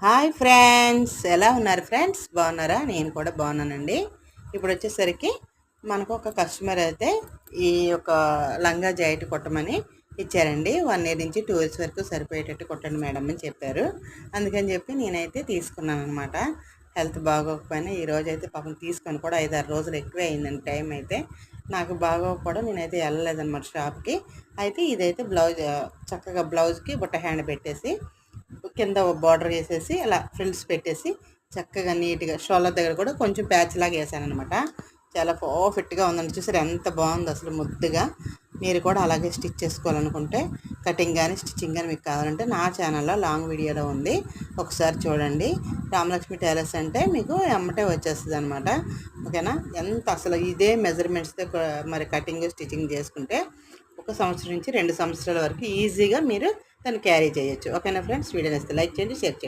Hi friends, ఎలా ఉన్నారు friends? బాగున్నారా? నేను కూడా బాగున్నానండి. ఇప్పుడు వచ్చేసరికి మనకు ఒక కస్టమర్ అయితే ఈ యొక్క లంగా జాకెట్ కుట్టమని ఇచ్చారండి. 1 ఇయర్ నుంచి 2 ఇయర్స్ వరకు సరిపోయేటట్టు కుట్టండి మేడం అని చెప్పారు. అందుకని చెప్పి నేనైతే తీసుకున్నాను అనమాట. హెల్త్ బాగోకపోయినా ఈరోజు అయితే పాపం తీసుకొని కూడా 5-6 రోజులు ఎక్కువే అయిందండి. టైం అయితే నాకు బాగోకపోవడం నేనైతే వెళ్ళలేదన్నమాట షాప్కి. అయితే ఇదైతే బ్లౌజ్, చక్కగా బ్లౌజ్కి బుట్ట హ్యాండ్ పెట్టేసి కింద బార్డర్ వేసేసి అలా ఫ్రిల్స్ పెట్టేసి చక్కగా నీట్గా షోల్డర్ దగ్గర కూడా కొంచెం ప్యాచ్ లాగా వేసాను అనమాట. చాలా పర్ఫెక్ట్గా ఉందండి. చూసారు ఎంత బాగుంది అసలు ముద్దుగా. మీరు కూడా అలాగే స్టిచ్ చేసుకోవాలనుకుంటే కటింగ్ కానీ స్టిచ్చింగ్ కానీ మీకు కావాలంటే నా ఛానల్లో లాంగ్ వీడియోలో ఉంది, ఒకసారి చూడండి. రామలక్ష్మి టైలర్స్ అంటే మీకు ఎమ్మటే వచ్చేస్తుంది అనమాట. ఓకేనా? ఎంత అసలు ఇదే మెజర్మెంట్స్తో మరి కటింగ్ స్టిచ్చింగ్ చేసుకుంటే 1 సంవత్సరం నుంచి 2 సంవత్సరాల వరకు ఈజీగా మీరు దాన్ని క్యారీ చేయొచ్చు. ఓకేనా ఫ్రెండ్స్? వీడియో నచ్చితే లైక్ చేయండి, షేర్ చేయండి.